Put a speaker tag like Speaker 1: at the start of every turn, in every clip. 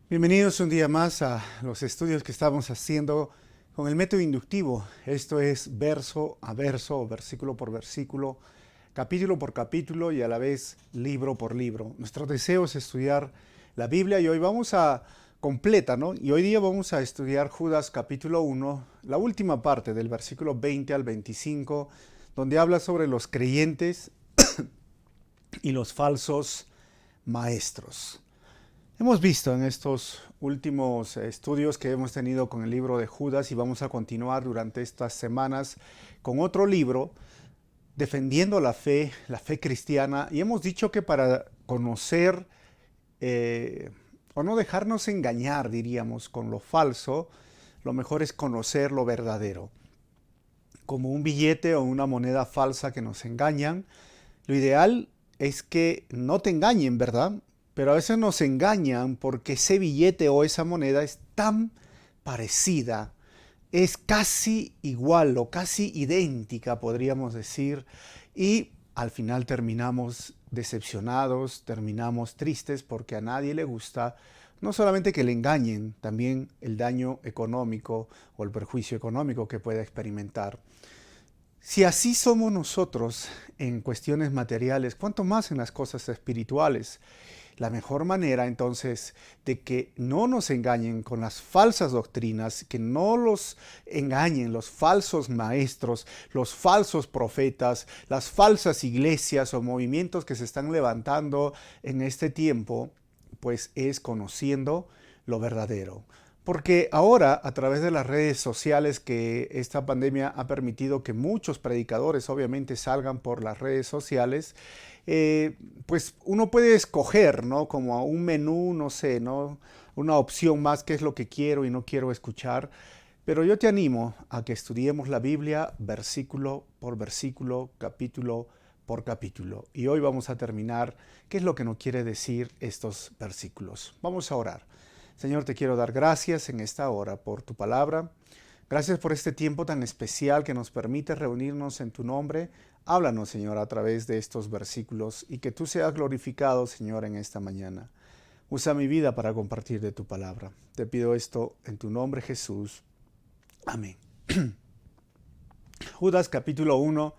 Speaker 1: Bienvenidos un día más a los estudios que estamos haciendo con el método inductivo. Esto es verso a verso, versículo por versículo, capítulo por capítulo y a la vez libro por libro. Nuestro deseo es estudiar la Biblia y hoy vamos a completa, ¿no? Y hoy día vamos a estudiar Judas capítulo 1, la última parte del versículo 20 al 25, donde habla sobre los creyentes y los falsos maestros. Hemos visto en estos últimos estudios que hemos tenido con el libro de Judas y vamos a continuar durante estas semanas con otro libro, defendiendo la fe cristiana. Y hemos dicho que para conocer o no dejarnos engañar, diríamos, con lo falso, lo mejor es conocer lo verdadero. Como un billete o una moneda falsa que nos engañan, lo ideal es que no te engañen, ¿verdad? Pero a veces nos engañan porque ese billete o esa moneda es tan parecida, es casi igual o casi idéntica, podríamos decir, y al final terminamos decepcionados, terminamos tristes porque a nadie le gusta no solamente que le engañen, también el daño económico o el perjuicio económico que pueda experimentar. Si así somos nosotros en cuestiones materiales, ¿cuánto más en las cosas espirituales? La mejor manera entonces de que no nos engañen con las falsas doctrinas, que no los engañen los falsos maestros, los falsos profetas, las falsas iglesias o movimientos que se están levantando en este tiempo, pues es conociendo lo verdadero. Porque ahora, a través de las redes sociales, que esta pandemia ha permitido que muchos predicadores obviamente salgan por las redes sociales, pues uno puede escoger, ¿no? Como un menú, no sé, ¿no? Una opción más, qué es lo que quiero y no quiero escuchar. Pero yo te animo a que estudiemos la Biblia versículo por versículo, capítulo por capítulo. Y hoy vamos a terminar qué es lo que nos quiere decir estos versículos. Vamos a orar. Señor, te quiero dar gracias en esta hora por tu palabra. Gracias por este tiempo tan especial que nos permite reunirnos en tu nombre. Háblanos, Señor, a través de estos versículos y que tú seas glorificado, Señor, en esta mañana. Usa mi vida para compartir de tu palabra. Te pido esto en tu nombre, Jesús. Amén. Judas capítulo 1,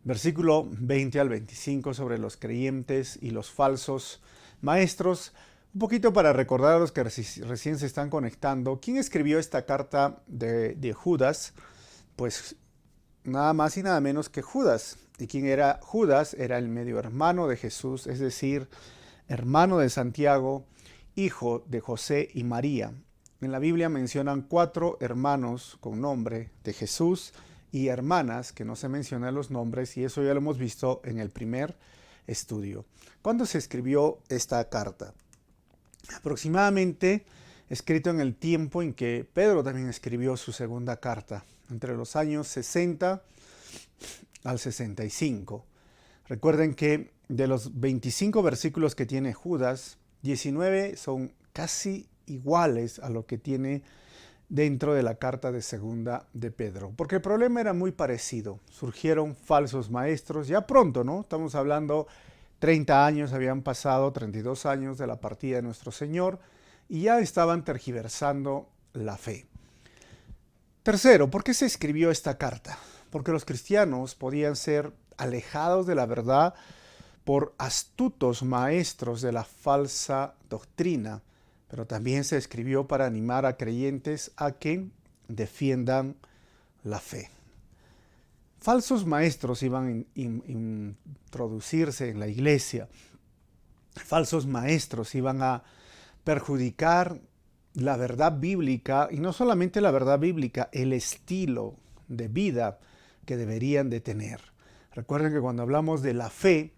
Speaker 1: versículo 20 al 25 sobre los creyentes y los falsos maestros. Un poquito para recordar a los que recién se están conectando. ¿Quién escribió esta carta de Judas? Pues nada más y nada menos que Judas. ¿Y quién era Judas? Era el medio hermano de Jesús, es decir, hermano de Santiago, hijo de José y María. En la Biblia mencionan 4 hermanos con nombre de Jesús y hermanas que no se mencionan los nombres, y eso ya lo hemos visto en el primer estudio. ¿Cuándo se escribió esta carta? Aproximadamente escrito en el tiempo en que Pedro también escribió su segunda carta, entre los años 60 al 65. Recuerden que de los 25 versículos que tiene Judas, 19 son casi iguales a lo que tiene dentro de la carta de segunda de Pedro, porque el problema era muy parecido. Surgieron falsos maestros ya pronto, ¿no? Estamos hablando 30 años habían pasado, 32 años de la partida de nuestro Señor, y ya estaban tergiversando la fe. Tercero, ¿por qué se escribió esta carta? Porque los cristianos podían ser alejados de la verdad por astutos maestros de la falsa doctrina, pero también se escribió para animar a creyentes a que defiendan la fe. Falsos maestros iban a introducirse en la iglesia. Falsos maestros iban a perjudicar la verdad bíblica, y no solamente la verdad bíblica, el estilo de vida que deberían de tener. Recuerden que cuando hablamos de la fe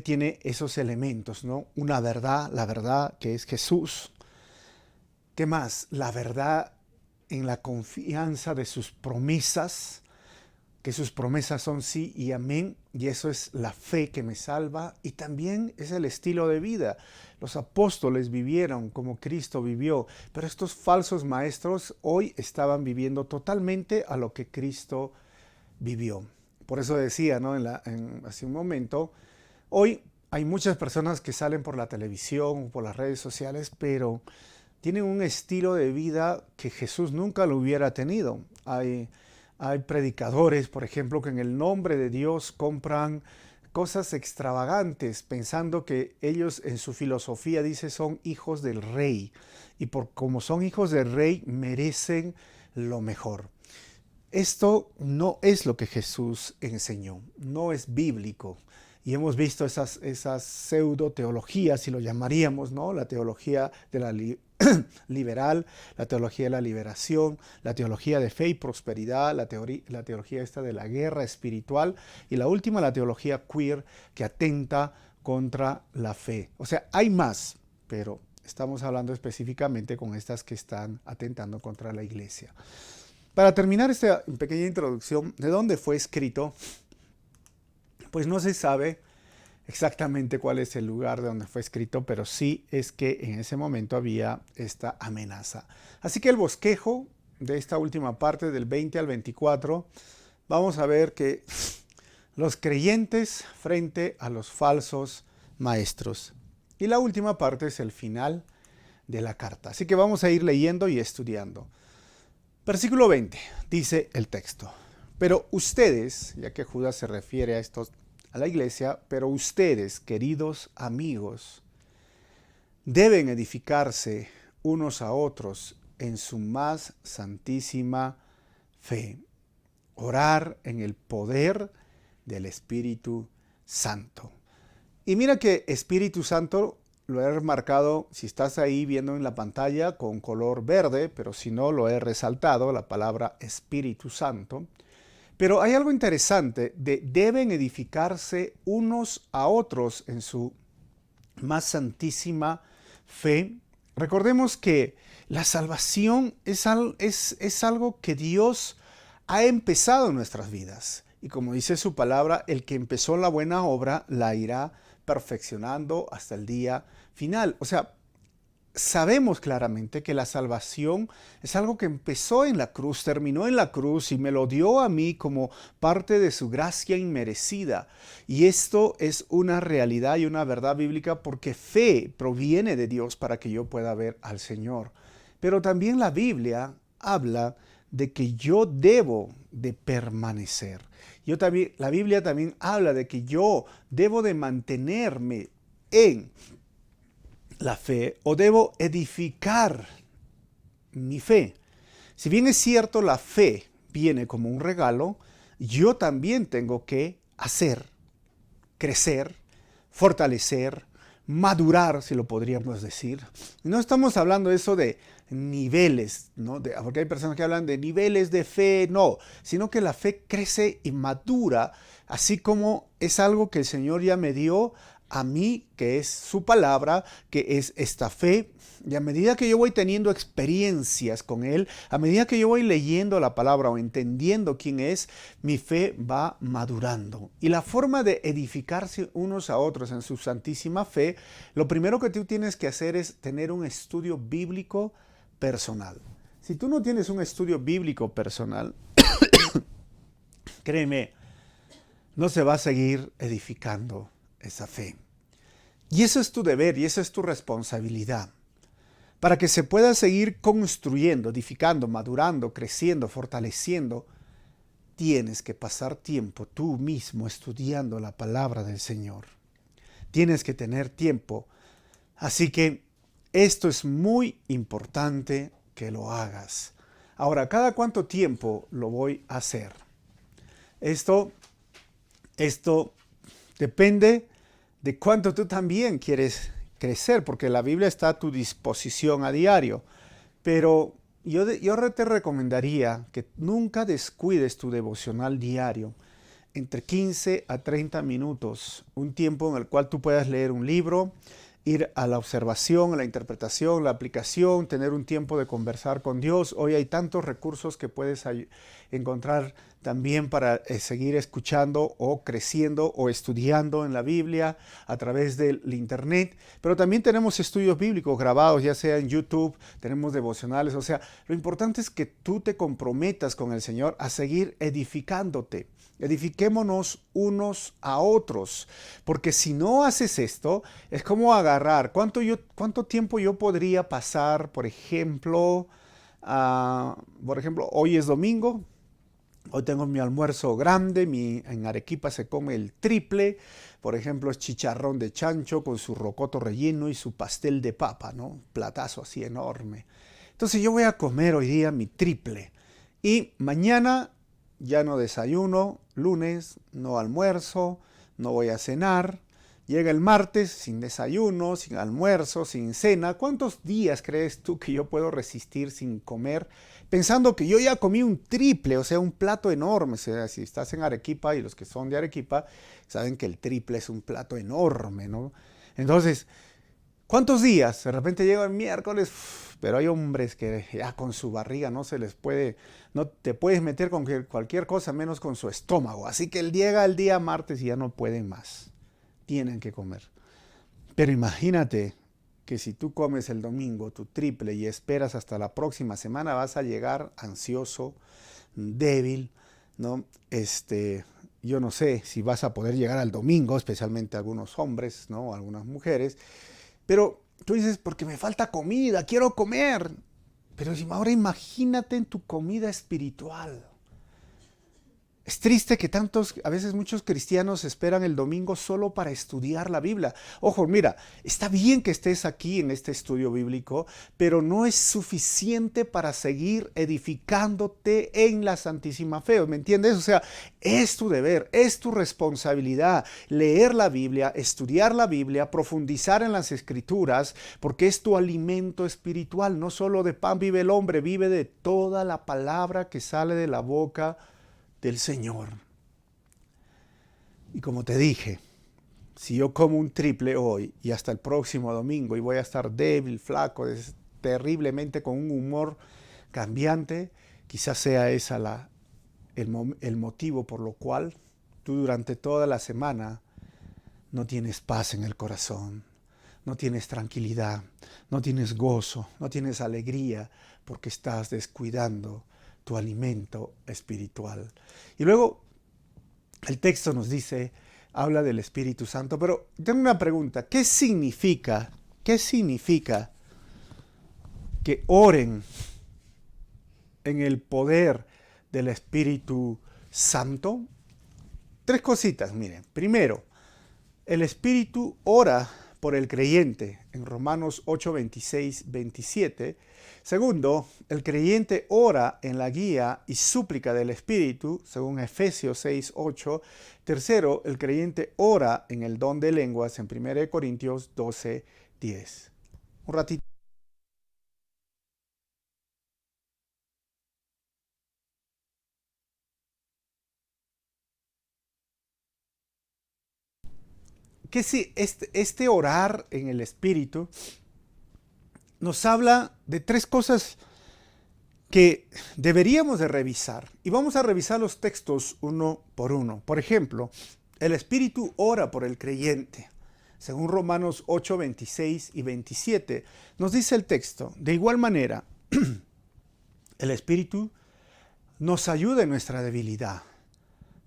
Speaker 1: tiene esos elementos, ¿no? Una verdad, la verdad que es Jesús. ¿Qué más? La verdad en la confianza de sus promesas, que sus promesas son sí y amén, y eso es la fe que me salva, y también es el estilo de vida. Los apóstoles vivieron como Cristo vivió, pero estos falsos maestros hoy estaban viviendo totalmente a lo que Cristo vivió. Por eso decía, ¿no? Hace un momento, hoy Hay muchas personas que salen por la televisión, por las redes sociales, pero tienen un estilo de vida que Jesús nunca lo hubiera tenido. Hay predicadores, por ejemplo, que en el nombre de Dios compran cosas extravagantes, pensando que ellos en su filosofía dice son hijos del rey y por como son hijos del rey merecen lo mejor. Esto no es lo que Jesús enseñó, no es bíblico. Y hemos visto esas pseudo teologías, si lo llamaríamos, ¿no? La teología de la liberal, la teología de la liberación, la teología de fe y prosperidad, la teología esta de la guerra espiritual y la última, la teología queer, que atenta contra la fe. O sea, hay más, pero estamos hablando específicamente con estas que están atentando contra la iglesia. Para terminar esta pequeña introducción, ¿de dónde fue escrito? Pues no se sabe exactamente cuál es el lugar de donde fue escrito, pero sí es que en ese momento había esta amenaza. Así que el bosquejo de esta última parte, del 20 al 24, vamos a ver que los creyentes frente a los falsos maestros. Y la última parte es el final de la carta. Así que vamos a ir leyendo y estudiando. Versículo 20, dice el texto. Pero ustedes, ya que Judas se refiere a la iglesia, pero ustedes, queridos amigos, deben edificarse unos a otros en su más santísima fe. Orar en el poder del Espíritu Santo. Y mira que Espíritu Santo lo he marcado, si estás ahí viendo en la pantalla, con color verde, pero si no, lo he resaltado, la palabra Espíritu Santo. Pero hay algo interesante, deben edificarse unos a otros en su más santísima fe. Recordemos que la salvación es algo que Dios ha empezado en nuestras vidas. Y como dice su palabra, el que empezó la buena obra la irá perfeccionando hasta el día final. O sea, sabemos claramente que la salvación es algo que empezó en la cruz, terminó en la cruz y me lo dio a mí como parte de su gracia inmerecida. Y esto es una realidad y una verdad bíblica porque fe proviene de Dios para que yo pueda ver al Señor. Pero también la Biblia habla de que yo debo de permanecer. La Biblia también habla de que yo debo de mantenerme en la fe o debo edificar mi fe. Si bien es cierto, la fe viene como un regalo, yo también tengo que hacer, crecer, fortalecer, madurar, si lo podríamos decir. No estamos hablando de eso de niveles, ¿no? Porque hay personas que hablan de niveles de fe, no, sino que la fe crece y madura, así como es algo que el Señor ya me dio a mí, que es su palabra, que es esta fe. Y a medida que yo voy teniendo experiencias con Él, a medida que yo voy leyendo la palabra o entendiendo quién es, mi fe va madurando. Y la forma de edificarse unos a otros en su santísima fe, lo primero que tú tienes que hacer es tener un estudio bíblico personal. Si tú no tienes un estudio bíblico personal, créeme, no se va a seguir edificando esa fe. Y eso es tu deber y esa es tu responsabilidad. Para que se pueda seguir construyendo, edificando, madurando, creciendo, fortaleciendo, tienes que pasar tiempo tú mismo estudiando la palabra del Señor. Tienes que tener tiempo. Así que esto es muy importante que lo hagas. Ahora, ¿cada cuánto tiempo lo voy a hacer? Esto depende de cuánto tú también quieres crecer, porque la Biblia está a tu disposición a diario. Pero yo te recomendaría que nunca descuides tu devocional diario, entre 15 a 30 minutos, un tiempo en el cual tú puedas leer un libro, ir a la observación, a la interpretación, la aplicación, tener un tiempo de conversar con Dios. Hoy hay tantos recursos que puedes encontrar también para seguir escuchando o creciendo o estudiando en la Biblia a través del internet. Pero también tenemos estudios bíblicos grabados, ya sea en YouTube, tenemos devocionales. O sea, lo importante es que tú te comprometas con el Señor a seguir edificándote. Edifiquémonos unos a otros, porque si no haces esto, es como agarrar, ¿cuánto tiempo yo podría pasar, por ejemplo, hoy es domingo, hoy tengo mi almuerzo grande, en Arequipa se come el triple, por ejemplo, es chicharrón de chancho con su rocoto relleno y su pastel de papa, ¿no? Platazo así enorme. Entonces yo voy a comer hoy día mi triple y mañana ya no desayuno, lunes no almuerzo, no voy a cenar. Llega el martes sin desayuno, sin almuerzo, sin cena. ¿Cuántos días crees tú que yo puedo resistir sin comer? Pensando que yo ya comí un triple, o sea, un plato enorme. O sea, si estás en Arequipa y los que son de Arequipa saben que el triple es un plato enorme, ¿no? Entonces, ¿cuántos días? De repente llega el miércoles, pero hay hombres que ya con su barriga no se les puede, no te puedes meter con cualquier cosa menos con su estómago. Así que llega el día martes y ya no pueden más. Tienen que comer. Pero imagínate que si tú comes el domingo tu triple y esperas hasta la próxima semana, vas a llegar ansioso, débil, ¿no? Yo no sé si vas a poder llegar al domingo, especialmente algunos hombres, ¿no? Algunas mujeres. Pero tú dices, porque me falta comida, quiero comer. Pero ahora imagínate en tu comida espiritual. Es triste que a veces muchos cristianos esperan el domingo solo para estudiar la Biblia. Ojo, mira, está bien que estés aquí en este estudio bíblico, pero no es suficiente para seguir edificándote en la Santísima Fe. ¿Me entiendes? O sea, es tu deber, es tu responsabilidad leer la Biblia, estudiar la Biblia, profundizar en las Escrituras, porque es tu alimento espiritual. No solo de pan vive el hombre, vive de toda la palabra que sale de la boca del Señor. Y como te dije, si yo como un triple hoy y hasta el próximo domingo y voy a estar débil, flaco, terriblemente con un humor cambiante, quizás sea esa el motivo por lo cual tú durante toda la semana no tienes paz en el corazón, no tienes tranquilidad, no tienes gozo, no tienes alegría, porque estás descuidando tu alimento espiritual. Y luego el texto nos dice, habla del Espíritu Santo, pero tengo una pregunta, ¿qué significa que oren en el poder del Espíritu Santo? Tres cositas, miren. Primero, el Espíritu ora por el creyente en Romanos 8, 26, 27. Segundo, el creyente ora en la guía y súplica del Espíritu, según Efesios 6, 8. Tercero, el creyente ora en el don de lenguas en 1 Corintios 12, 10. Un ratito. Que si este orar en el Espíritu nos habla de tres cosas que deberíamos de revisar. Y vamos a revisar los textos uno por uno. Por ejemplo, el Espíritu ora por el creyente. Según Romanos 8, 26 y 27, nos dice el texto, de igual manera, el Espíritu nos ayuda en nuestra debilidad.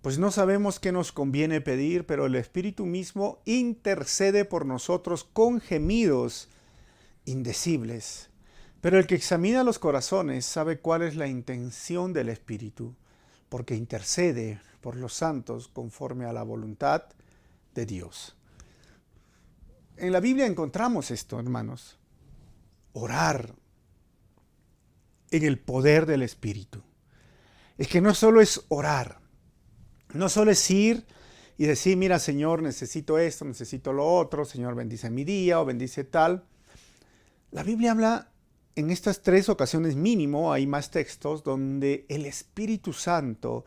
Speaker 1: Pues no sabemos qué nos conviene pedir, pero el Espíritu mismo intercede por nosotros con gemidos indecibles. Pero el que examina los corazones sabe cuál es la intención del Espíritu, porque intercede por los santos conforme a la voluntad de Dios. En la Biblia encontramos esto, hermanos. Orar en el poder del Espíritu. Es que no solo es orar, no solo es ir y decir, mira, Señor, necesito esto, necesito lo otro, Señor, bendice mi día o bendice tal. La Biblia habla en estas tres ocasiones mínimo, hay más textos, donde el Espíritu Santo,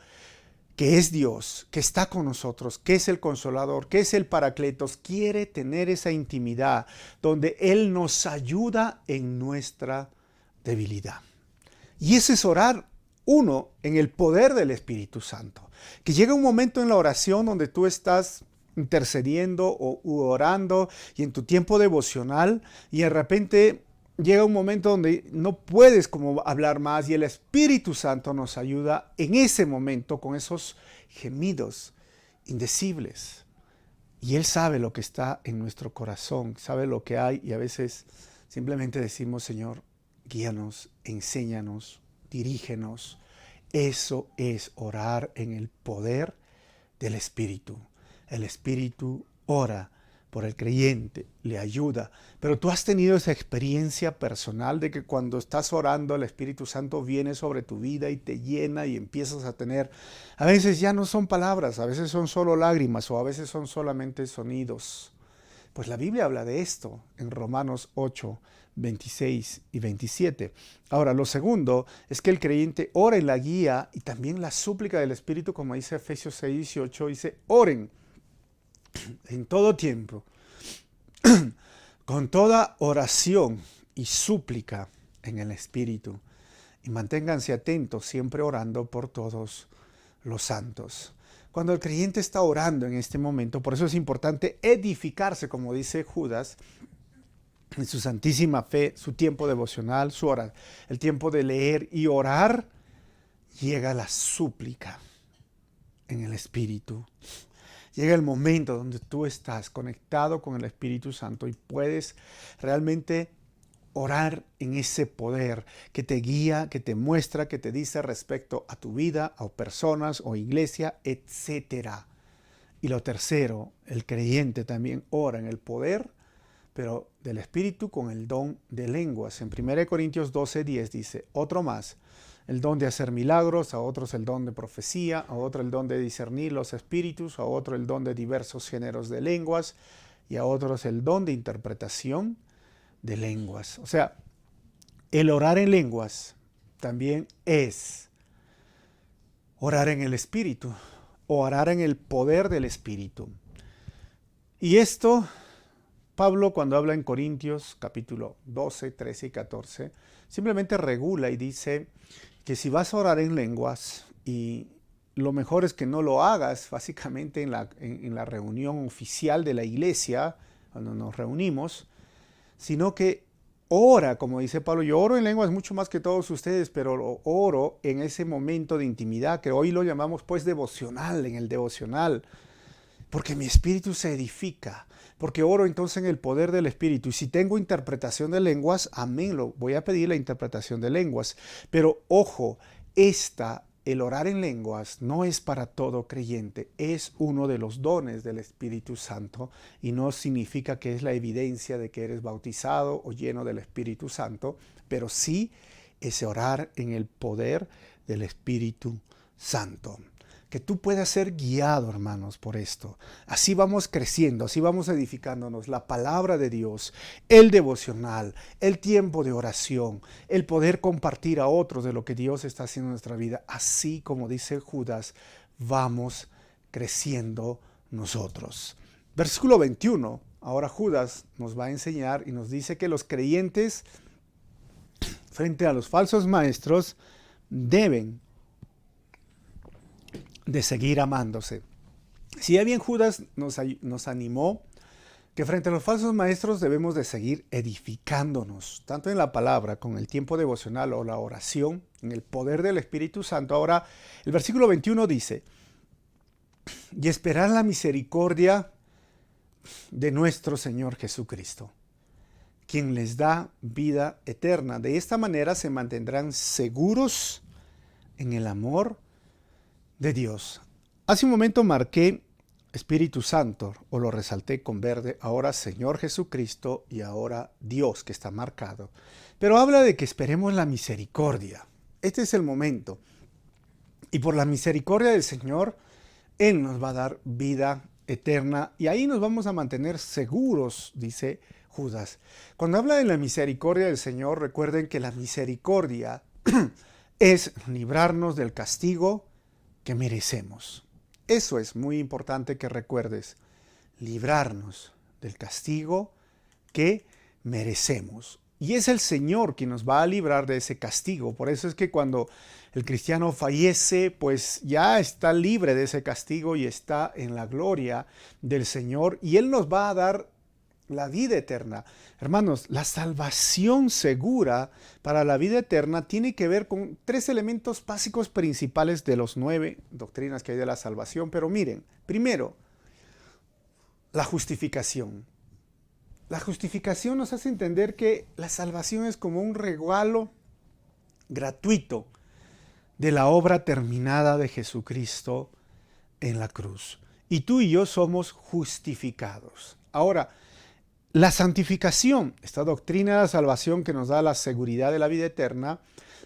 Speaker 1: que es Dios, que está con nosotros, que es el Consolador, que es el Paracletos, quiere tener esa intimidad, donde Él nos ayuda en nuestra debilidad. Y ese es orar Uno, en el poder del Espíritu Santo. Que llega un momento en la oración donde tú estás intercediendo o orando y en tu tiempo devocional y de repente llega un momento donde no puedes como hablar más y el Espíritu Santo nos ayuda en ese momento con esos gemidos indecibles. Y Él sabe lo que está en nuestro corazón, sabe lo que hay y a veces simplemente decimos, Señor, guíanos, enséñanos, dirígenos. Eso es orar en el poder del Espíritu. El Espíritu ora por el creyente, le ayuda. Pero tú has tenido esa experiencia personal de que cuando estás orando el Espíritu Santo viene sobre tu vida y te llena y empiezas a tener, a veces ya no son palabras, a veces son solo lágrimas o a veces son solamente sonidos. Pues la Biblia habla de esto en Romanos 8, 26 y 27. Ahora, lo segundo es que el creyente ora en la guía y también la súplica del Espíritu, como dice Efesios 6, 18, dice, oren en todo tiempo, con toda oración y súplica en el Espíritu. Y manténganse atentos, siempre orando por todos los santos. Cuando el creyente está orando en este momento, por eso es importante edificarse, como dice Judas, en su santísima fe, su tiempo devocional, su hora, el tiempo de leer y orar, llega la súplica en el Espíritu. Llega el momento donde tú estás conectado con el Espíritu Santo y puedes realmente orar en ese poder que te guía, que te muestra, que te dice respecto a tu vida, a personas o iglesia, etc. Y lo tercero, el creyente también ora en el poder, pero del Espíritu con el don de lenguas. En 1 Corintios 12, 10 dice, otro más, el don de hacer milagros, a otros el don de profecía, a otro el don de discernir los espíritus, a otro el don de diversos géneros de lenguas y a otros el don de interpretación de lenguas. O sea, el orar en lenguas también es orar en el Espíritu, orar en el poder del Espíritu. Y esto, Pablo cuando habla en Corintios capítulo 12, 13 y 14, simplemente regula y dice que si vas a orar en lenguas, y lo mejor es que no lo hagas básicamente en la reunión oficial de la iglesia, cuando nos reunimos, sino que ora, como dice Pablo, yo oro en lenguas mucho más que todos ustedes, pero oro en ese momento de intimidad, que hoy lo llamamos pues devocional, en el devocional, porque mi espíritu se edifica, porque oro entonces en el poder del Espíritu. Y si tengo interpretación de lenguas, amén, lo voy a pedir la interpretación de lenguas. Pero ojo, el orar en lenguas no es para todo creyente, es uno de los dones del Espíritu Santo y no significa que es la evidencia de que eres bautizado o lleno del Espíritu Santo, pero sí ese orar en el poder del Espíritu Santo. Que tú puedas ser guiado, hermanos, por esto. Así vamos creciendo, así vamos edificándonos. La palabra de Dios, el devocional, el tiempo de oración, el poder compartir a otros de lo que Dios está haciendo en nuestra vida. Así como dice Judas, vamos creciendo nosotros. Versículo 21. Ahora Judas nos va a enseñar y nos dice que los creyentes frente a los falsos maestros deben de seguir amándose. Si ya bien Judas nos animó que frente a los falsos maestros debemos de seguir edificándonos, tanto en la palabra, con el tiempo devocional o la oración, en el poder del Espíritu Santo. Ahora, el versículo 21 dice, y esperar la misericordia de nuestro Señor Jesucristo, quien les da vida eterna. De esta manera se mantendrán seguros en el amor de Dios. Hace un momento marqué Espíritu Santo, o lo resalté con verde, ahora Señor Jesucristo y ahora Dios, que está marcado. Pero habla de que esperemos la misericordia. Este es el momento. Y por la misericordia del Señor, Él nos va a dar vida eterna y ahí nos vamos a mantener seguros, dice Judas. Cuando habla de la misericordia del Señor, recuerden que la misericordia es librarnos del castigo que merecemos. Eso es muy importante que recuerdes, librarnos del castigo que merecemos. Y es el Señor quien nos va a librar de ese castigo. Por eso es que cuando el cristiano fallece, pues ya está libre de ese castigo y está en la gloria del Señor. Y Él nos va a dar la vida eterna. Hermanos, la salvación segura para la vida eterna tiene que ver con 3 elementos básicos principales de los 9 doctrinas que hay de la salvación. Pero miren, primero, la justificación. La justificación nos hace entender que la salvación es como un regalo gratuito de la obra terminada de Jesucristo en la cruz. Y tú y yo somos justificados. Ahora, la santificación, esta doctrina de la salvación que nos da la seguridad de la vida eterna,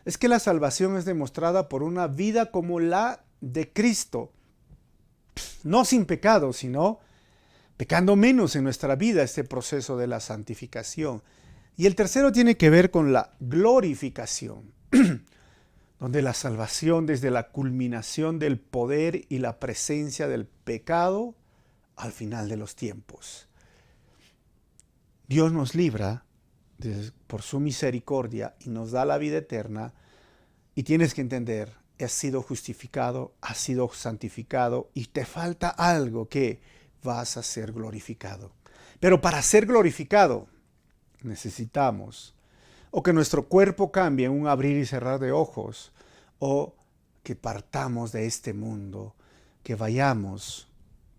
Speaker 1: es que la salvación es demostrada por una vida como la de Cristo. No sin pecado, sino pecando menos en nuestra vida, este proceso de la santificación. Y el tercero tiene que ver con la glorificación, donde la salvación desde la culminación del poder y la presencia del pecado al final de los tiempos. Dios nos libra por su misericordia y nos da la vida eterna, y tienes que entender, has sido justificado, has sido santificado y te falta algo que vas a ser glorificado. Pero para ser glorificado necesitamos o que nuestro cuerpo cambie en un abrir y cerrar de ojos, o que partamos de este mundo, que vayamos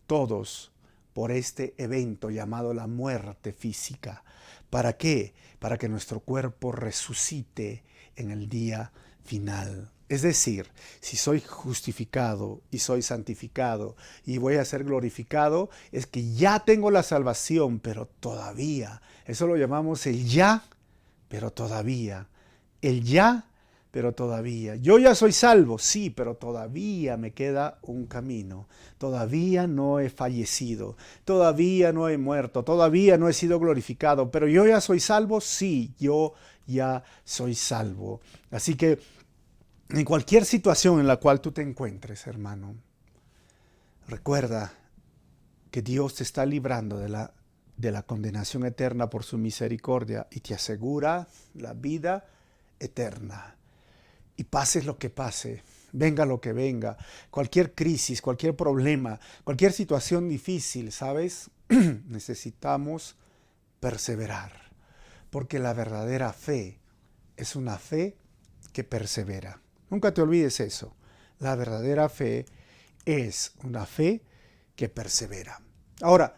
Speaker 1: todos por este evento llamado la muerte física. ¿Para qué? Para que nuestro cuerpo resucite en el día final. Es decir, si soy justificado y soy santificado y voy a ser glorificado, es que ya tengo la salvación, pero todavía. Eso lo llamamos el ya, pero todavía. El ya, pero todavía. Yo ya soy salvo, sí, pero todavía me queda un camino. Todavía no he fallecido, todavía no he muerto, todavía no he sido glorificado, pero yo ya soy salvo, sí, yo ya soy salvo. Así que en cualquier situación en la cual tú te encuentres, hermano, recuerda que Dios te está librando de la condenación eterna por su misericordia y te asegura la vida eterna. Y pase lo que pase, venga lo que venga, cualquier crisis, cualquier problema, cualquier situación difícil, ¿sabes? Necesitamos perseverar, porque la verdadera fe es una fe que persevera. Nunca te olvides eso. La verdadera fe es una fe que persevera. Ahora,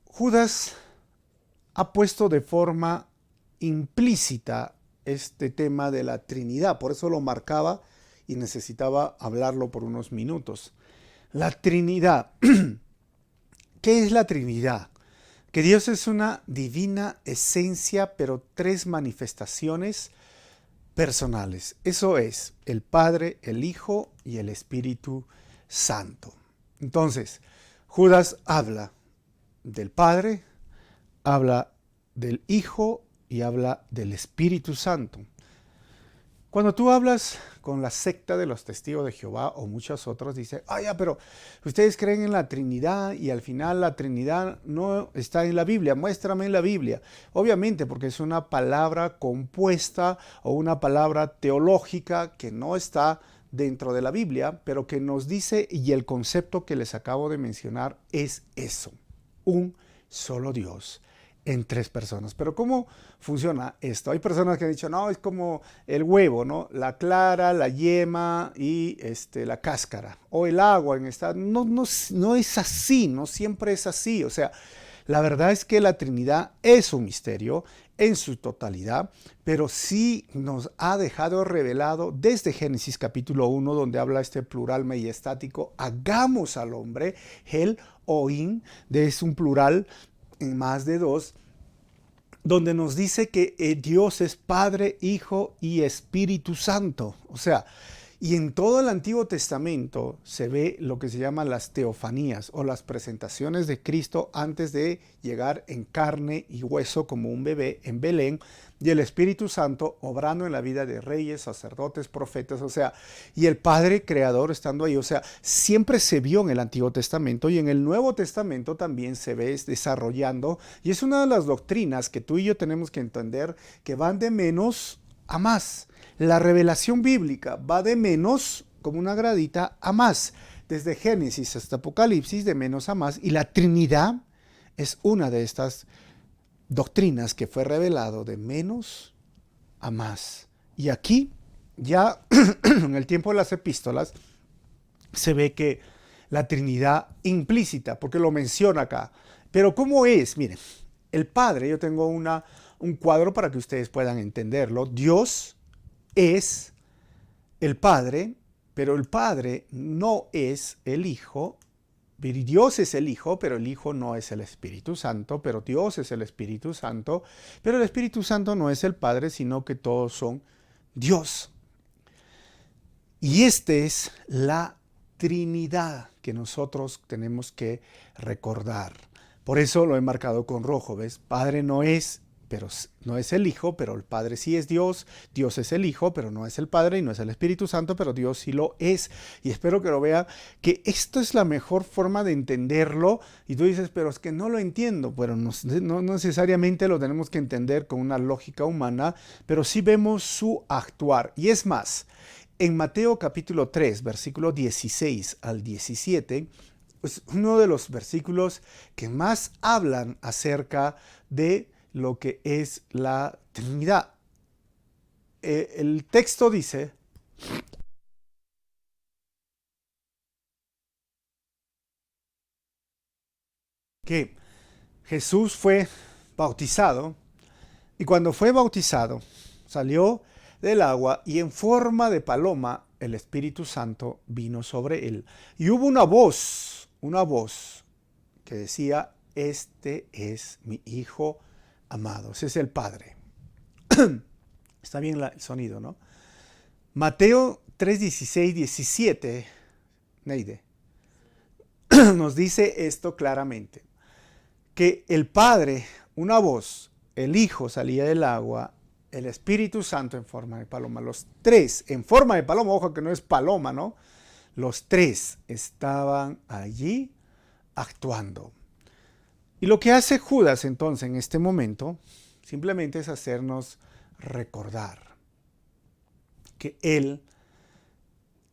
Speaker 1: Judas ha puesto de forma implícita este tema de la Trinidad. Por eso lo marcaba y necesitaba hablarlo por unos minutos. La Trinidad. ¿Qué es la Trinidad? Que Dios es una divina esencia, pero 3 manifestaciones personales. Eso es el Padre, el Hijo y el Espíritu Santo. Entonces, Judas habla del Padre, habla del Hijo y habla del Espíritu Santo. Cuando tú hablas con la secta de los testigos de Jehová o muchos otros, dice, pero ustedes creen en la Trinidad y al final la Trinidad no está en la Biblia, muéstrame en la Biblia. Obviamente, porque es una palabra compuesta o una palabra teológica que no está dentro de la Biblia, pero que nos dice, y el concepto que les acabo de mencionar es eso, un solo Dios en 3 personas. Pero ¿cómo funciona esto? Hay personas que han dicho, no, es como el huevo, ¿no? La clara, la yema y la cáscara. O el agua en esta. No es así, no siempre es así. O sea, la verdad es que la Trinidad es un misterio en su totalidad, pero sí nos ha dejado revelado desde Génesis capítulo 1, donde habla este plural majestático, hagamos al hombre, el oín, es un plural en más de 2, donde nos dice que Dios es Padre, Hijo y Espíritu Santo. O sea, Y en todo el Antiguo Testamento se ve lo que se llaman las teofanías o las presentaciones de Cristo antes de llegar en carne y hueso como un bebé en Belén, y el Espíritu Santo obrando en la vida de reyes, sacerdotes, profetas, o sea, y el Padre Creador estando ahí. O sea, siempre se vio en el Antiguo Testamento y en el Nuevo Testamento también se ve desarrollando, y es una de las doctrinas que tú y yo tenemos que entender, que van de menos a más. La revelación bíblica va de menos, como una gradita, a más. Desde Génesis hasta Apocalipsis, de menos a más. Y la Trinidad es una de estas doctrinas que fue revelado de menos a más. Y aquí, ya en el tiempo de las epístolas, se ve que la Trinidad implícita, porque lo menciona acá. Pero ¿cómo es? Miren, el Padre, yo tengo un cuadro para que ustedes puedan entenderlo. Dios es el Padre, pero el Padre no es el Hijo. Dios es el Hijo, pero el Hijo no es el Espíritu Santo, pero Dios es el Espíritu Santo, pero el Espíritu Santo no es el Padre, sino que todos son Dios. Y esta es la Trinidad que nosotros tenemos que recordar. Por eso lo he marcado con rojo, ¿ves? Padre no es, pero no es el Hijo, pero el Padre sí es Dios. Dios es el Hijo, pero no es el Padre y no es el Espíritu Santo, pero Dios sí lo es. Y espero que lo vean, que esto es la mejor forma de entenderlo. Y tú dices, pero es que no lo entiendo. Bueno, no necesariamente lo tenemos que entender con una lógica humana, pero sí vemos su actuar. Y es más, en Mateo capítulo 3, versículo 16 al 17, es uno de los versículos que más hablan acerca de lo que es la Trinidad. El texto dice: que Jesús fue bautizado, y cuando fue bautizado salió del agua, y en forma de paloma el Espíritu Santo vino sobre él. Y hubo una voz que decía: este es mi Hijo amado. Ese es el Padre. Está bien el sonido, ¿no? Mateo 3, 16, 17, Neide, nos dice esto claramente, que el Padre, una voz, el Hijo salía del agua, el Espíritu Santo en forma de paloma, los tres en forma de paloma, ojo que no es paloma, ¿no? Los tres estaban allí actuando. Y lo que hace Judas entonces en este momento simplemente es hacernos recordar que Él,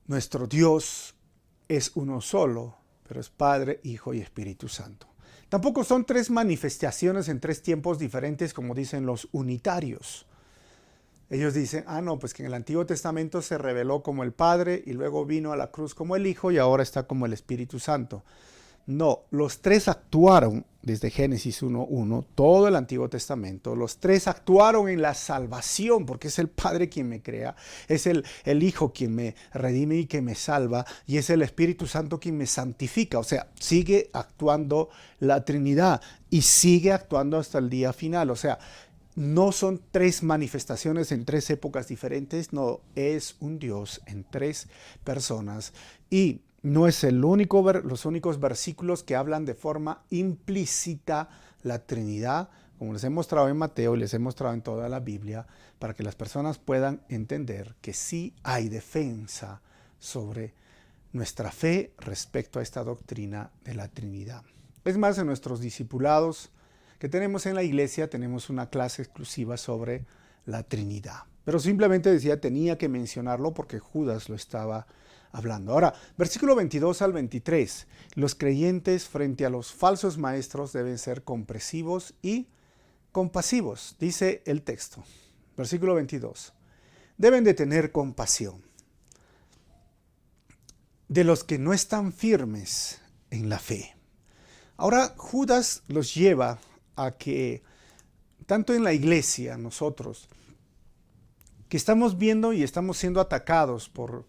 Speaker 1: nuestro Dios, es uno solo, pero es Padre, Hijo y Espíritu Santo. Tampoco son tres manifestaciones en tres tiempos diferentes como dicen los unitarios. Ellos dicen, no, pues que en el Antiguo Testamento se reveló como el Padre y luego vino a la cruz como el Hijo y ahora está como el Espíritu Santo. No, los tres actuaron desde Génesis 1:1, todo el Antiguo Testamento. Los tres actuaron en la salvación, porque es el Padre quien me crea, es el Hijo quien me redime y que me salva, y es el Espíritu Santo quien me santifica. O sea, sigue actuando la Trinidad y sigue actuando hasta el día final. O sea, no son tres manifestaciones en tres épocas diferentes, no, es un Dios en tres personas. Y no es los únicos versículos que hablan de forma implícita la Trinidad, como les he mostrado en Mateo y les he mostrado en toda la Biblia, para que las personas puedan entender que sí hay defensa sobre nuestra fe respecto a esta doctrina de la Trinidad. Es más, en nuestros discipulados que tenemos en la iglesia tenemos una clase exclusiva sobre la Trinidad. Pero simplemente decía, tenía que mencionarlo porque Judas lo estaba hablando. Ahora, versículo 22 al 23. Los creyentes frente a los falsos maestros deben ser comprensivos y compasivos, dice el texto. Versículo 22. Deben de tener compasión de los que no están firmes en la fe. Ahora, Judas los lleva a que, tanto en la iglesia, nosotros, que estamos viendo y estamos siendo atacados por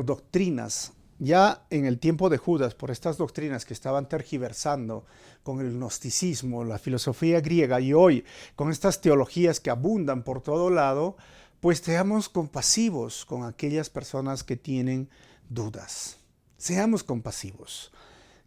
Speaker 1: doctrinas, ya en el tiempo de Judas, por estas doctrinas que estaban tergiversando con el gnosticismo, la filosofía griega, y hoy con estas teologías que abundan por todo lado, pues seamos compasivos con aquellas personas que tienen dudas. Seamos compasivos.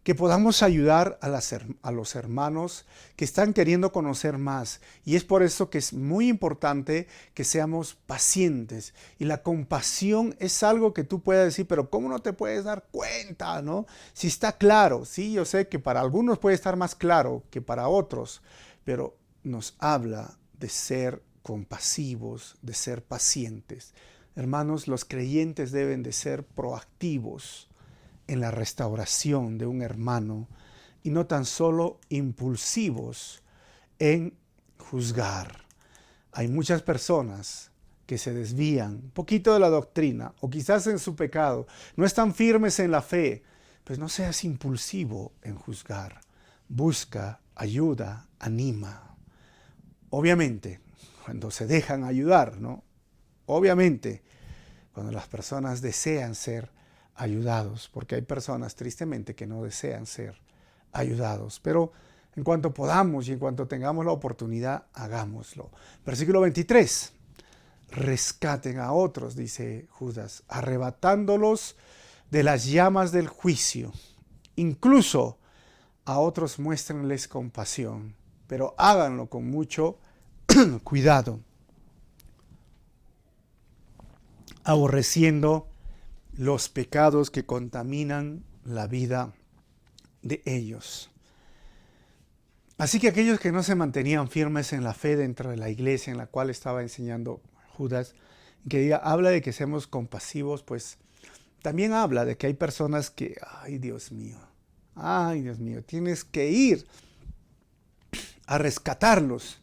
Speaker 1: Que podamos ayudar a los hermanos que están queriendo conocer más. Y es por eso que es muy importante que seamos pacientes. Y la compasión es algo que tú puedes decir, pero ¿cómo no te puedes dar cuenta, no? Si está claro, sí, yo sé que para algunos puede estar más claro que para otros, pero nos habla de ser compasivos, de ser pacientes. Hermanos, los creyentes deben de ser proactivos en la restauración de un hermano y no tan solo impulsivos en juzgar. Hay muchas personas que se desvían un poquito de la doctrina o quizás en su pecado, no están firmes en la fe, pues no seas impulsivo en juzgar. Busca ayuda, anima. Obviamente, cuando se dejan ayudar, ¿no? Obviamente, cuando las personas desean ser ayudados, porque hay personas tristemente que no desean ser ayudados, pero en cuanto podamos y en cuanto tengamos la oportunidad, hagámoslo. Versículo 23, rescaten a otros, dice Judas, arrebatándolos de las llamas del juicio. Incluso a otros muéstrenles compasión, pero háganlo con mucho cuidado, aborreciendo los pecados que contaminan la vida de ellos. Así que aquellos que no se mantenían firmes en la fe dentro de la iglesia en la cual estaba enseñando Judas, que habla de que seamos compasivos, pues también habla de que hay personas que, ay Dios mío, tienes que ir a rescatarlos.